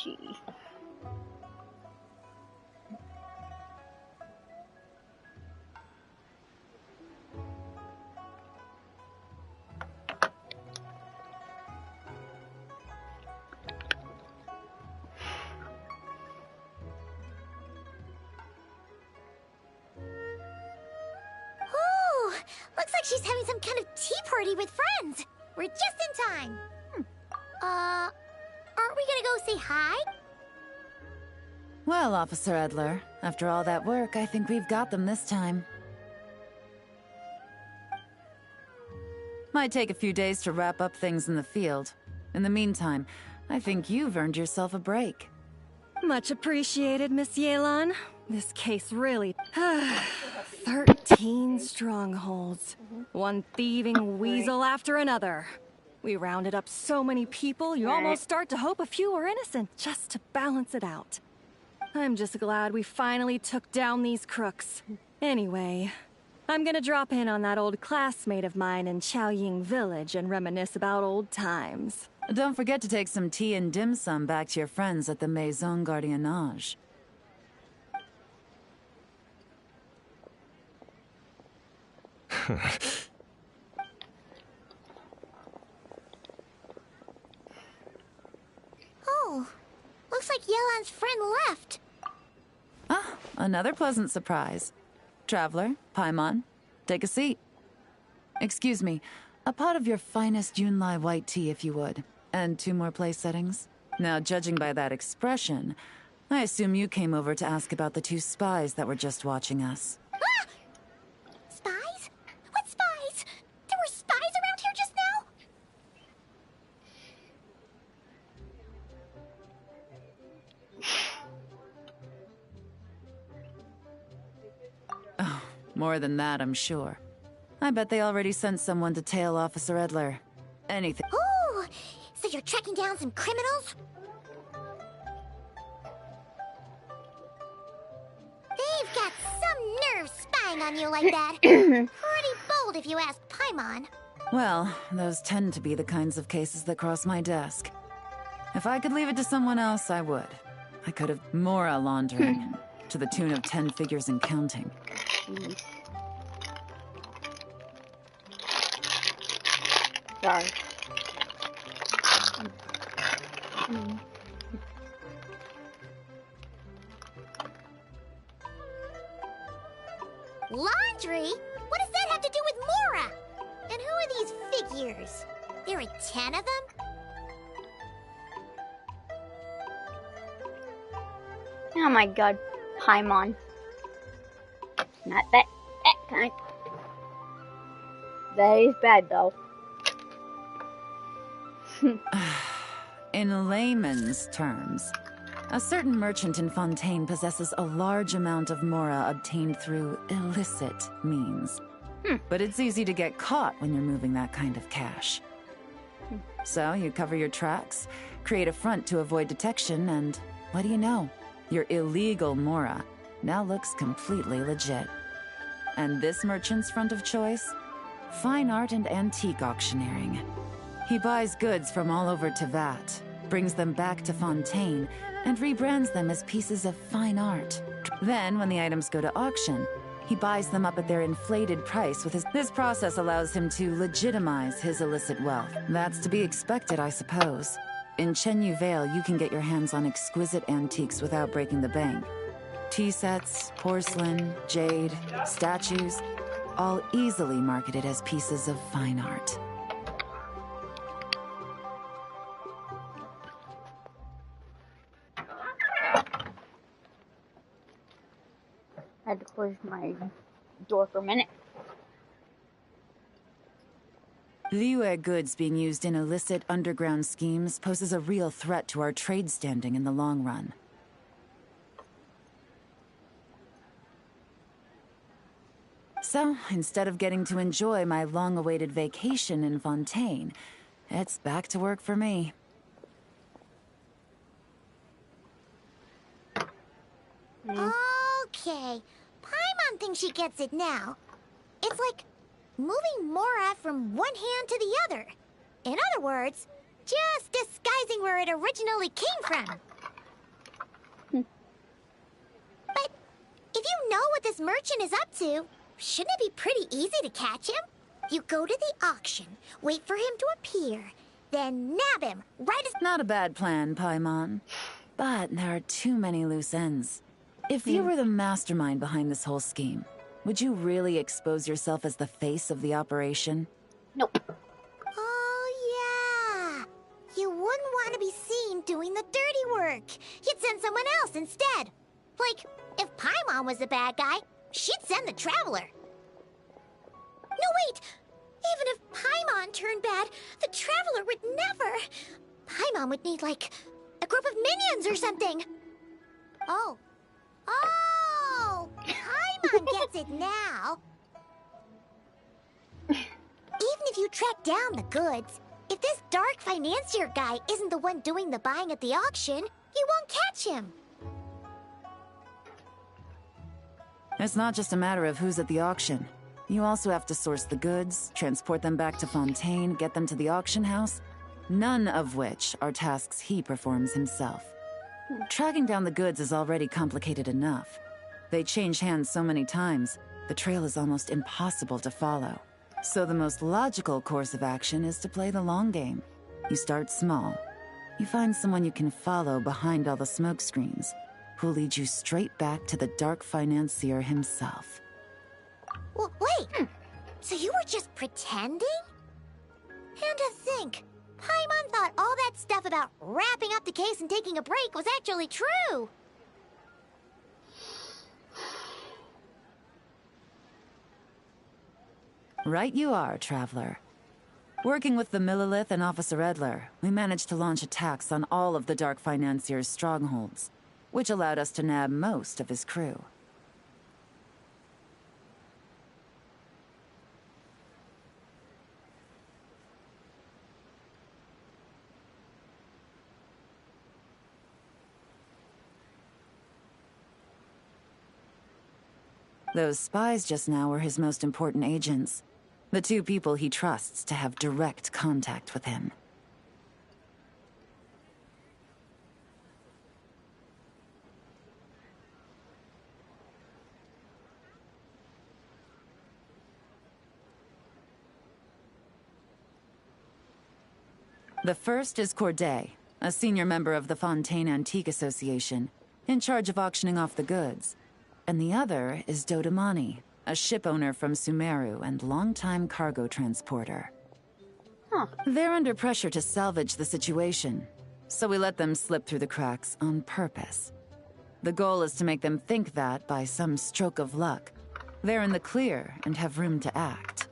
she? Ooh, looks like she's having some kind of tea party with friends. We're just in time. Aren't we gonna go say hi? Well, Officer Edler, after all that work, I think we've got them this time. Might take a few days to wrap up things in the field. In the meantime, I think you've earned yourself a break. Much appreciated, Miss Yelan. This case really... 13 strongholds. One thieving weasel after another. We rounded up so many people, you almost start to hope a few were innocent, just to balance it out. I'm just glad we finally took down these crooks. Anyway, I'm gonna drop in on that old classmate of mine in Chaoying Village and reminisce about old times. Don't forget to take some tea and dim sum back to your friends at the Maison Gardiennage. Oh, looks like Yelan's friend left. Ah, another pleasant surprise. Traveler, Paimon, take a seat. Excuse me, a pot of your finest Yunlai white tea, if you would. And 2 more place settings. Now, judging by that expression, I assume you came over to ask about the 2 spies that were just watching us. Ah! Spies? What spies? There were spies around here just now? Oh, more than that, I'm sure. I bet they already sent someone to tail Officer Edler. Anything. Oh, so you're tracking down some criminals? They've got some nerve spying on you like that. Pretty bold if you ask Paimon. Well, those tend to be the kinds of cases that cross my desk. If I could leave it to someone else, I would. I could have Mora laundering, to the tune of 10 figures and counting. Jeez. Sorry. Laundry? What does that have to do with Mora? And who are these figures? There are 10 of them? Oh my god, Paimon. Not that kind. That is bad though. In layman's terms, a certain merchant in Fontaine possesses a large amount of Mora obtained through illicit means. But it's easy to get caught when you're moving that kind of cash. So you cover your tracks, create a front to avoid detection, and what do you know? Your illegal Mora now looks completely legit. And this merchant's front of choice? Fine art and antique auctioneering. He buys goods from all over Tevat, brings them back to Fontaine, and rebrands them as pieces of fine art. Then, when the items go to auction, he buys them up at their inflated price with his... This process allows him to legitimize his illicit wealth. That's to be expected, I suppose. In Chenyu Vale, you can get your hands on exquisite antiques without breaking the bank. Tea sets, porcelain, jade, statues, all easily marketed as pieces of fine art. I had to close my door for a minute. Liyue goods being used in illicit underground schemes poses a real threat to our trade standing in the long run. So, instead of getting to enjoy my long-awaited vacation in Fontaine, it's back to work for me. Okay, Paimon thinks she gets it now. It's like moving Mora from one hand to the other. In other words, just disguising where it originally came from. know what this merchant is up to, shouldn't it be pretty easy to catch him? You go to the auction, wait for him to appear, then nab him right as— Not a bad plan, Paimon. But there are too many loose ends. If you were the mastermind behind this whole scheme, would you really expose yourself as the face of the operation? Nope. Oh, yeah. You wouldn't want to be seen doing the dirty work. You'd send someone else instead. Like, if Paimon was the bad guy, she'd send the Traveler. No, wait! Even if Paimon turned bad, the Traveler would never. Paimon would need, like, a group of minions or something. Oh. Oh! Paimon gets it now. Even if you track down the goods, if this dark financier guy isn't the one doing the buying at the auction, you won't catch him. It's not just a matter of who's at the auction. You also have to source the goods, transport them back to Fontaine, get them to the auction house, none of which are tasks he performs himself. Tracking down the goods is already complicated enough. They change hands so many times, the trail is almost impossible to follow. So the most logical course of action is to play the long game. You start small. You find someone you can follow behind all the smoke screens, who'll lead you straight back to the dark financier himself. Well, wait! So you were just pretending? And to think, Paimon thought all that stuff about wrapping up the case and taking a break was actually true! Right you are, Traveler. Working with the Millilith and Officer Edler, we managed to launch attacks on all of the Dark Financier's strongholds, which allowed us to nab most of his crew. Those spies just now were his most important agents. The two people he trusts to have direct contact with him. The first is Corday, a senior member of the Fontaine Antique Association, in charge of auctioning off the goods. And the other is Dodamani, a ship owner from Sumeru and longtime cargo transporter. They're under pressure to salvage the situation, so we let them slip through the cracks on purpose. The goal is to make them think that, by some stroke of luck, they're in the clear and have room to act.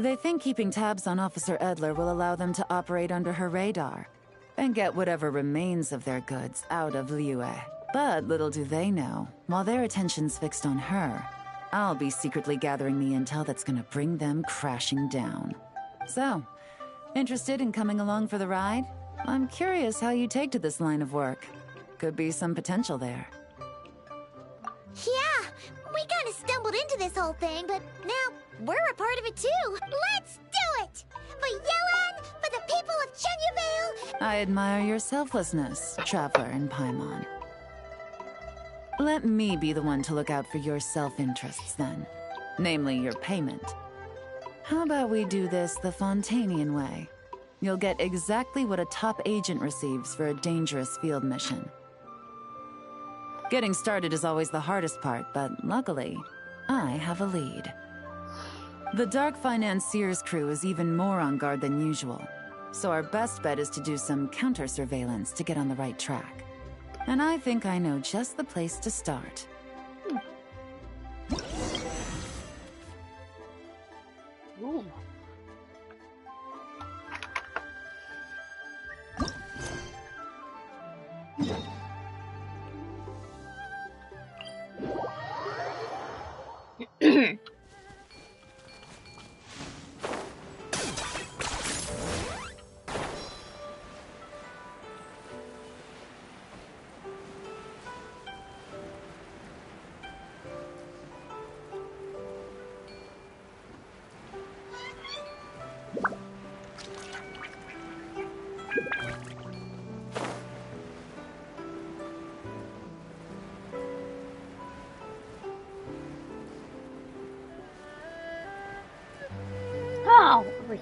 They think keeping tabs on Officer Edler will allow them to operate under her radar and get whatever remains of their goods out of Liyue. But little do they know, while their attention's fixed on her, I'll be secretly gathering the intel that's gonna bring them crashing down. So, interested in coming along for the ride? I'm curious how you take to this line of work. Could be some potential there. Yeah, we kinda stumbled into this whole thing, but now we're a part of it too. Let's do it! For Yelan, for the people of Chenyavale! I admire your selflessness, Traveler and Paimon. Let me be the one to look out for your self-interests then. Namely, your payment. How about we do this the Fontainian way? You'll get exactly what a top agent receives for a dangerous field mission. Getting started is always the hardest part, but luckily, I have a lead. The Dark Financier's crew is even more on guard than usual, so our best bet is to do some counter-surveillance to get on the right track. And I think I know just the place to start. Ooh.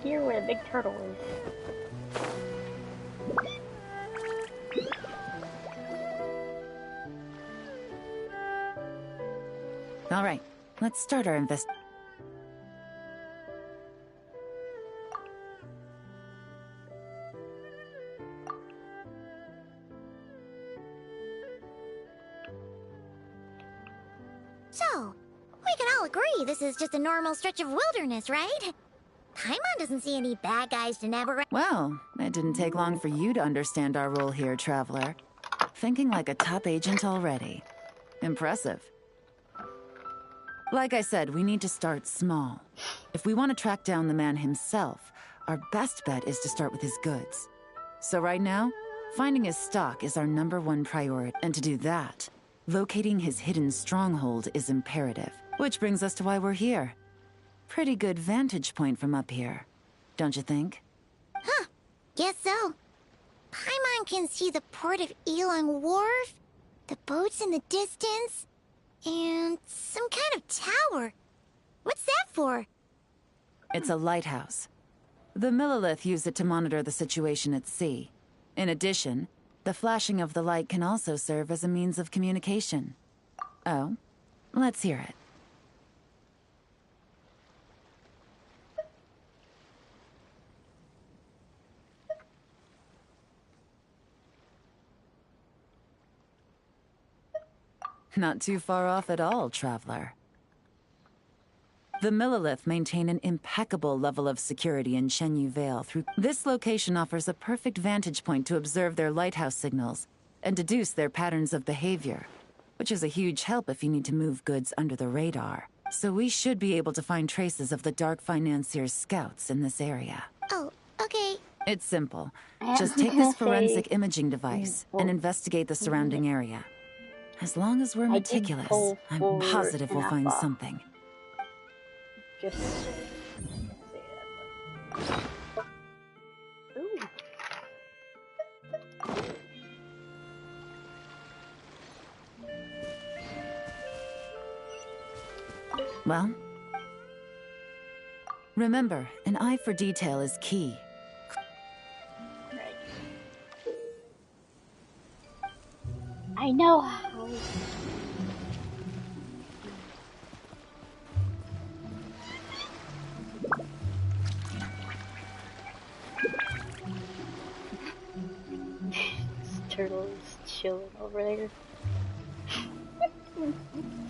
here where the big turtle is. All right, let's start our invest. So, we can all agree this is just a normal stretch of wilderness, right? Paimon doesn't see any bad guys to nab around. Well, it didn't take long for you to understand our role here, Traveler. Thinking like a top agent already. Impressive. Like I said, we need to start small. If we want to track down the man himself, our best bet is to start with his goods. So right now, finding his stock is our #1 priority. And to do that, locating his hidden stronghold is imperative. Which brings us to why we're here. Pretty good vantage point from up here, don't you think? Huh, guess so. Paimon can see the port of Elong Wharf, the boats in the distance, and some kind of tower. What's that for? It's a lighthouse. The Millilith use it to monitor the situation at sea. In addition, the flashing of the light can also serve as a means of communication. Oh, let's hear it. Not too far off at all, Traveler. The Millilith maintain an impeccable level of security in Shenyu Vale. This location offers a perfect vantage point to observe their lighthouse signals and deduce their patterns of behavior, which is a huge help if you need to move goods under the radar. So we should be able to find traces of the Dark Financier's scouts in this area. Oh, okay. It's simple. I Just am take gonna this forensic say, imaging device and investigate the surrounding area. As long as we're I did meticulous, pull I'm forward positive we'll find enough, something. just say that. Ooh. Well, remember, an eye for detail is key. Right. I know how. This turtle is chilling over there.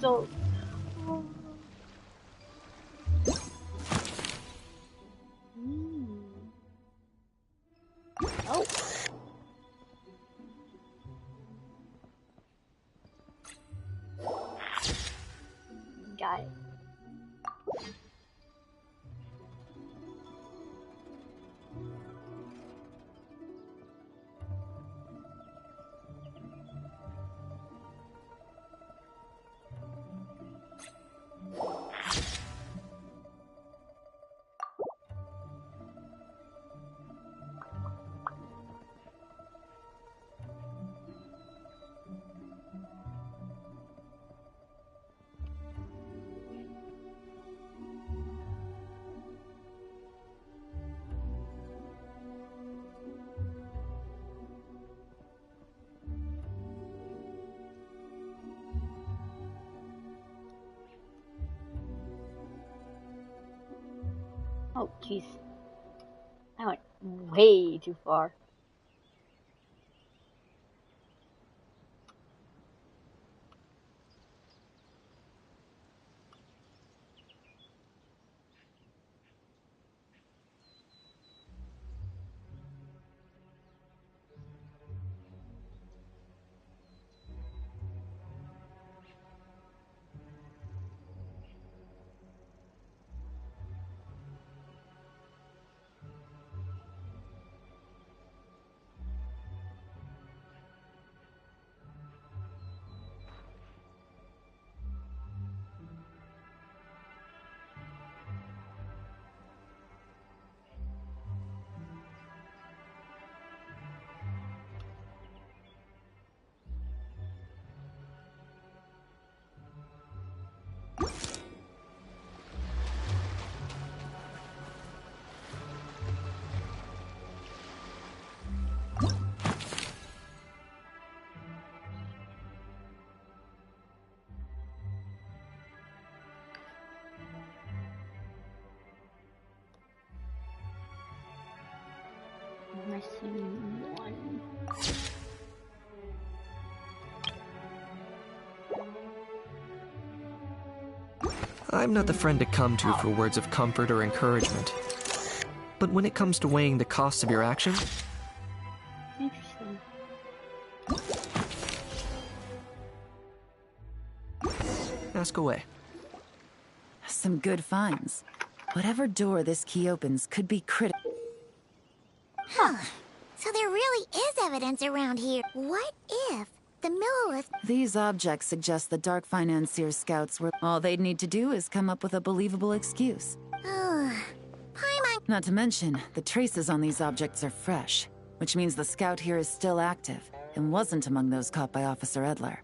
So. Oh. Got it. Oh, jeez. I went way too far. missing one. I'm not the friend to come to for words of comfort or encouragement. But when it comes to weighing the costs of your actions, Interesting. ask away. Some good finds. Whatever door this key opens could be critical. So there really is evidence around here. What if the Millilith... These objects suggest the Dark Financier scouts were... All they'd need to do is come up with a believable excuse. Paimon... Not to mention, the traces on these objects are fresh, which means the scout here is still active, and wasn't among those caught by Officer Edler.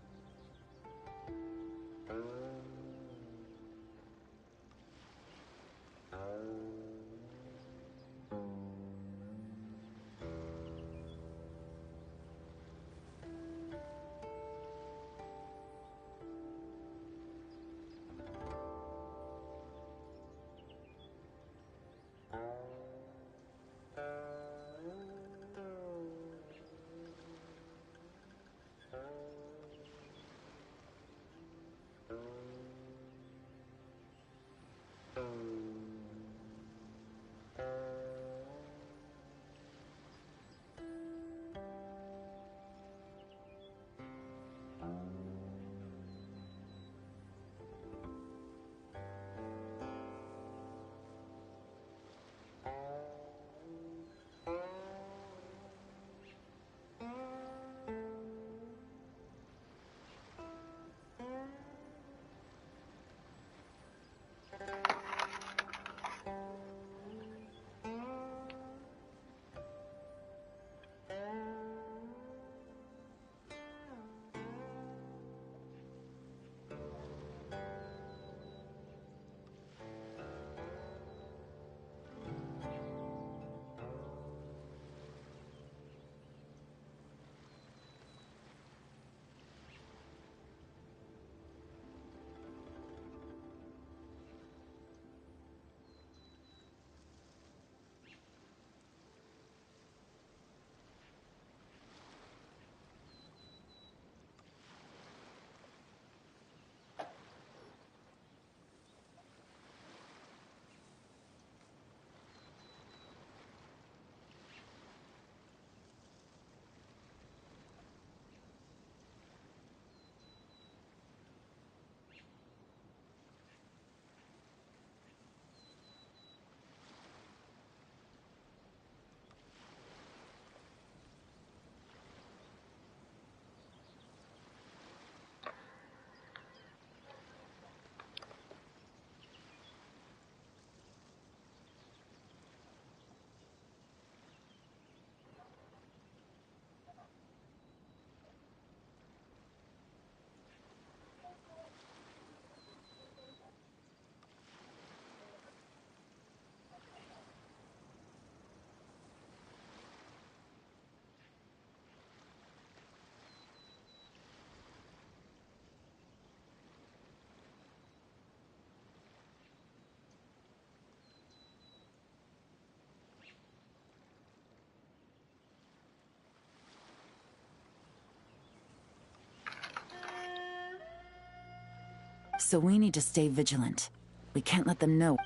So we need to stay vigilant. We can't let them know.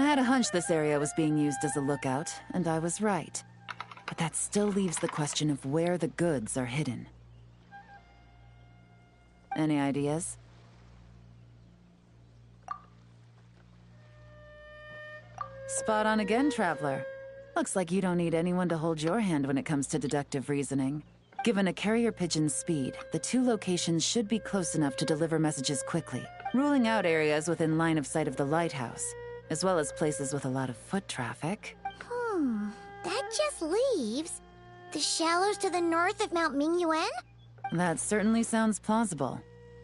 I had a hunch this area was being used as a lookout, and I was right. But that still leaves the question of where the goods are hidden. Any ideas? Spot on again, Traveler. Looks like you don't need anyone to hold your hand when it comes to deductive reasoning. Given a carrier pigeon's speed, the two locations should be close enough to deliver messages quickly, ruling out areas within line of sight of the lighthouse, as well as places with a lot of foot traffic. That just leaves the shallows to the north of Mount Mingyuan? That certainly sounds plausible.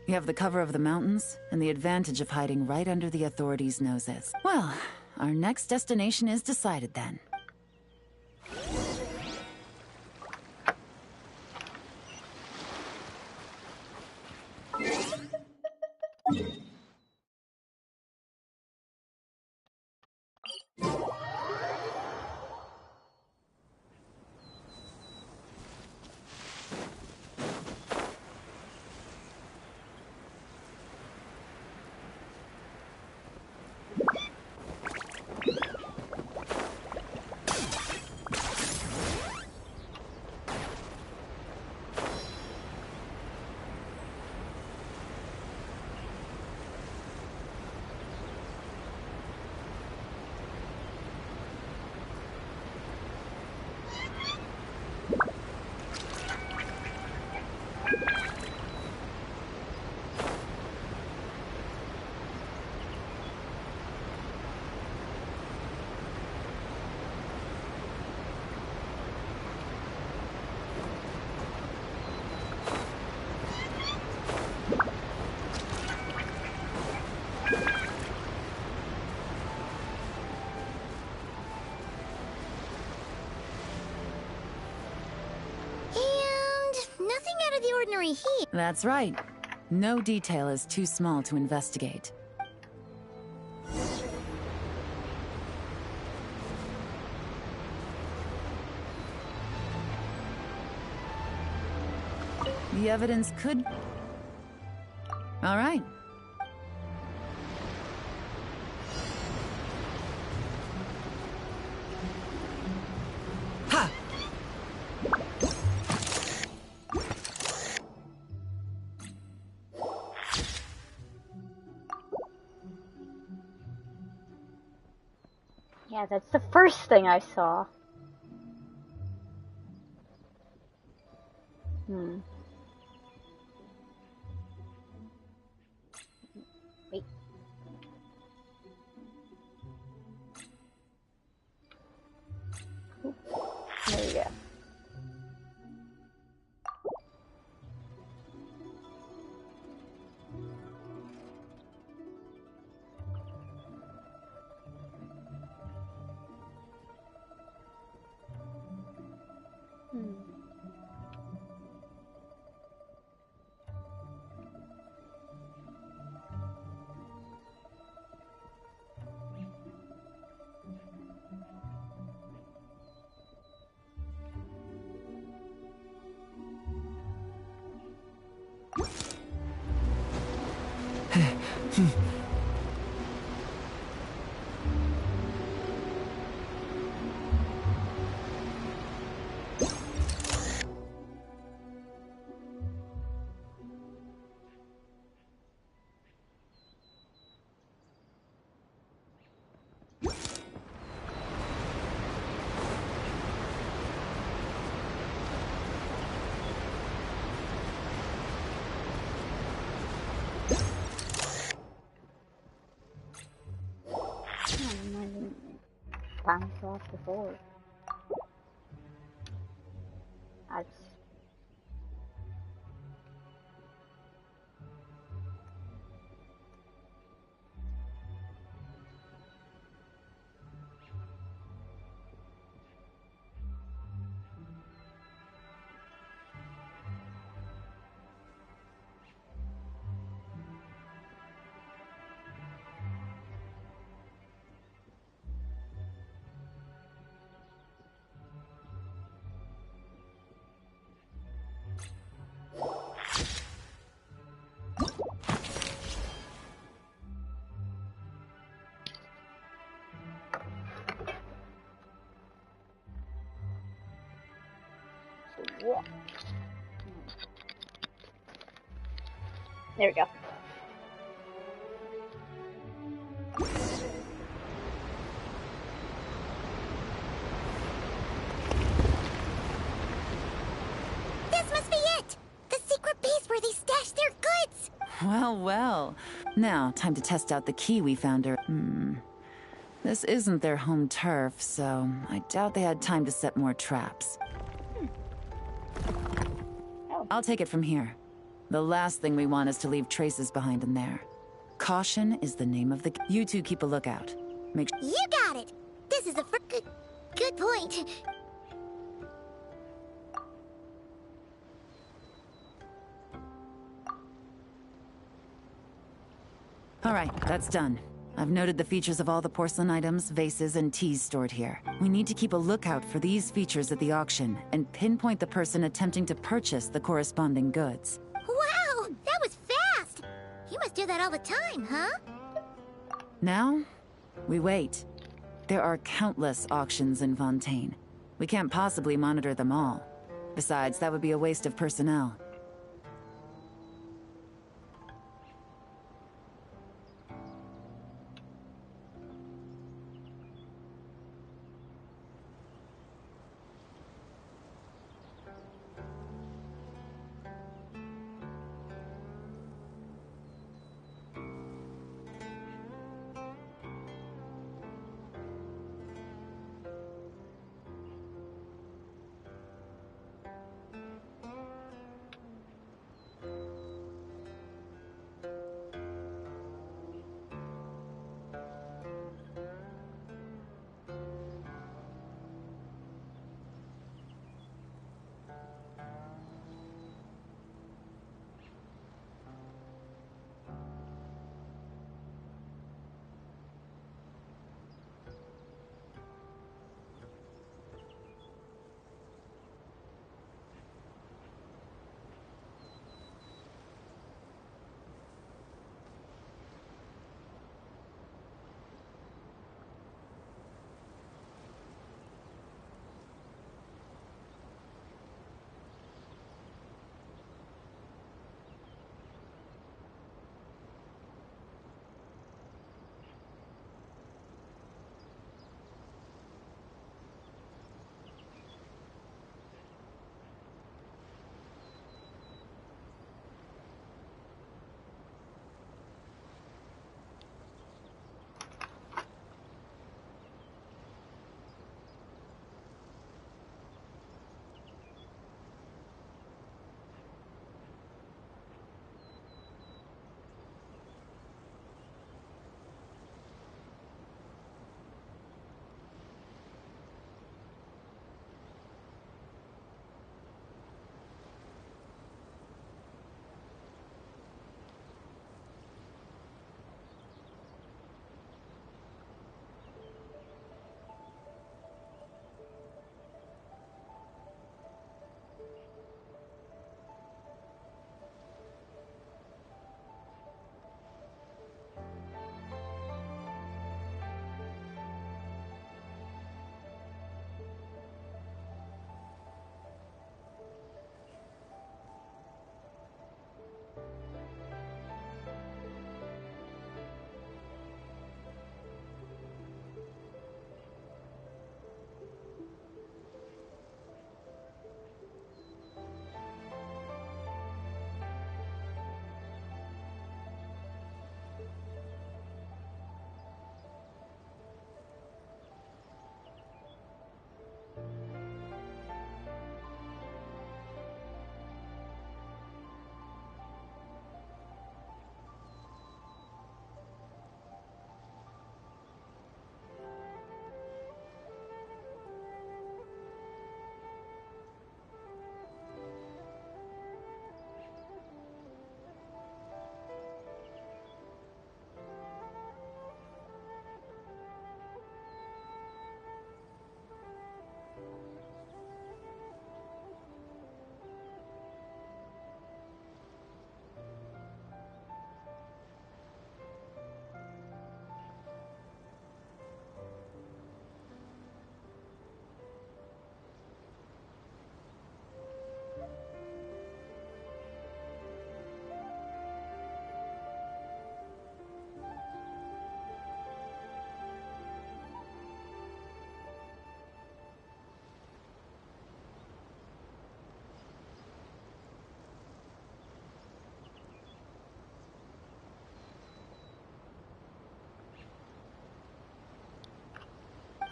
You have the cover of the mountains, and the advantage of hiding right under the authorities' noses. Well, our next destination is decided then. Nothing out of the ordinary here. That's right. No detail is too small to investigate. The evidence could... All right. Ha! Yeah, that's the first thing I saw. Wait. Oop. There you go. Bounce off the board. That's... Whoa. There we go. This must be it! The secret base where they stash their goods! Well, well. Now, time to test out the key we found her. This isn't their home turf, so I doubt they had time to set more traps. I'll take it from here. The last thing we want is to leave traces behind in there. Caution is the name of the... You two keep a lookout. Make sure... You got it! This is a good point. All right, that's done. I've noted the features of all the porcelain items, vases, and teas stored here. We need to keep a lookout for these features at the auction and pinpoint the person attempting to purchase the corresponding goods. Wow! That was fast! You must do that all the time, huh? Now, we wait. There are countless auctions in Fontaine. We can't possibly monitor them all. Besides, that would be a waste of personnel.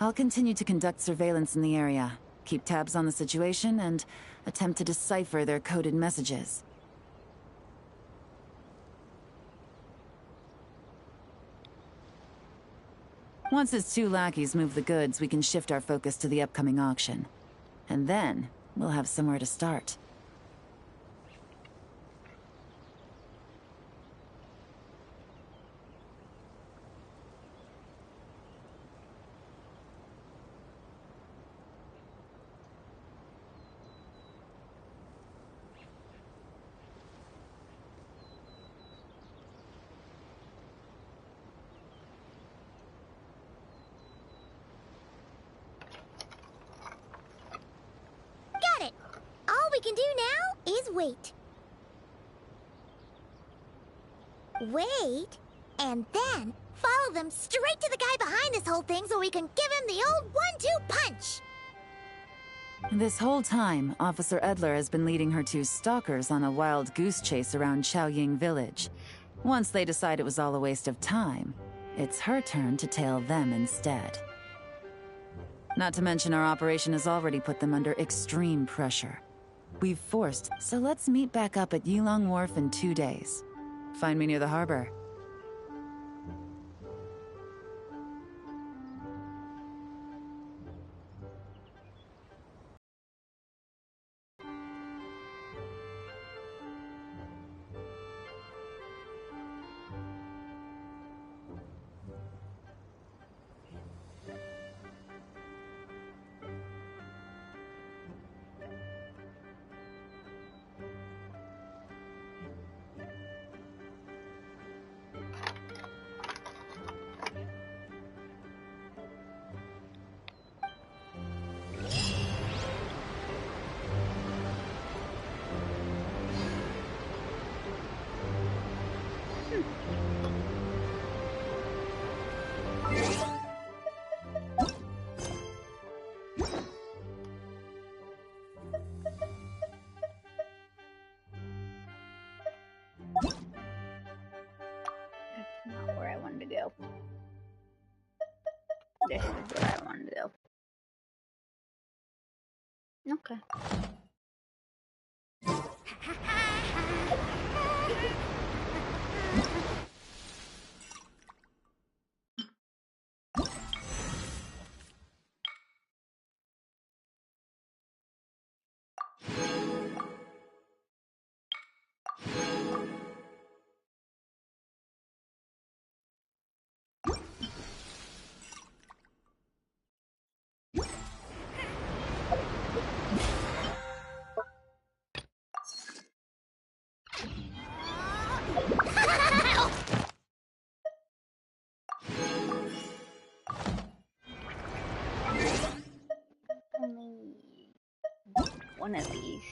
I'll continue to conduct surveillance in the area, keep tabs on the situation, and attempt to decipher their coded messages. Once his 2 lackeys move the goods, we can shift our focus to the upcoming auction. And then, we'll have somewhere to start. Got it! All we can do now is wait. Wait, and then follow them straight to the guy behind this whole thing so we can give him the old 1-2 punch! This whole time, Officer Edler has been leading her 2 stalkers on a wild goose chase around Xiaoying village. Once they decide it was all a waste of time, it's her turn to tail them instead. Not to mention our operation has already put them under extreme pressure. We've forced, so let's meet back up at Yilong Wharf in 2 days. Find me near the harbor. That's not where I wanted to go. This is where I wanted to go. Okay. Only one of these.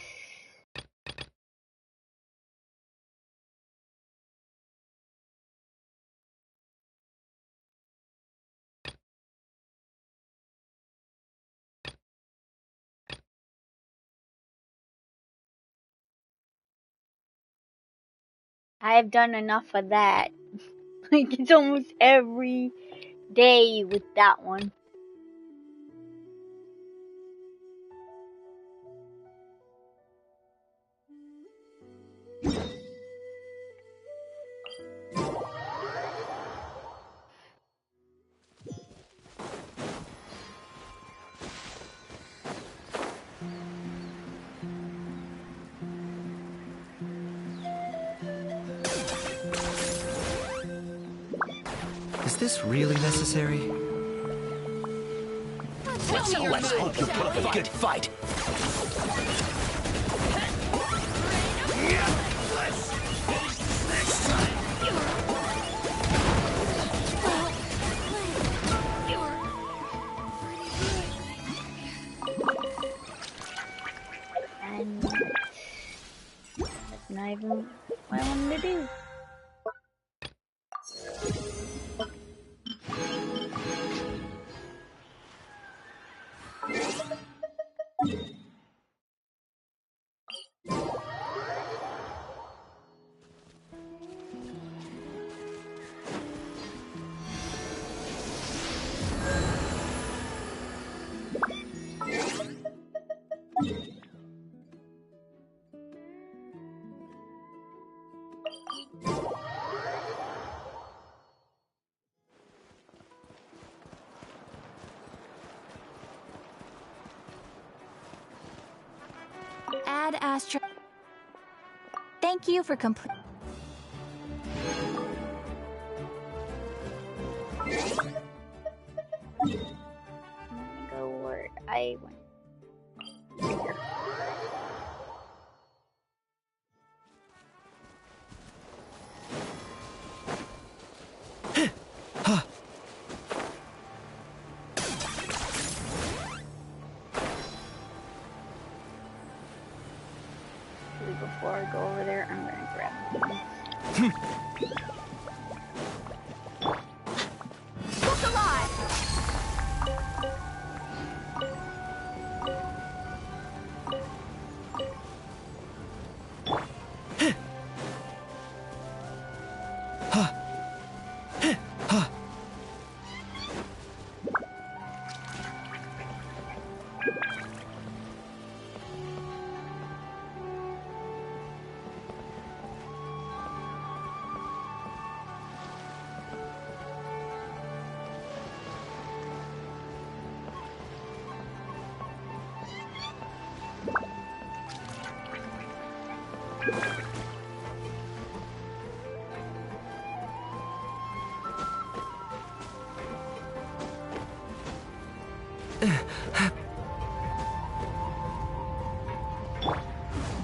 I've done enough of that. Like, it's almost every day with that one. Is this really necessary? Let's hope you put up a good fight. And that's not even what I wanted to do. Astra. Thank you for complete. I'm gonna go where I went. Before I go over there, I'm gonna grab these. Look alive!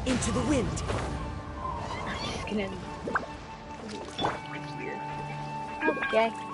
Into the wind. I'm just gonna here. Okay.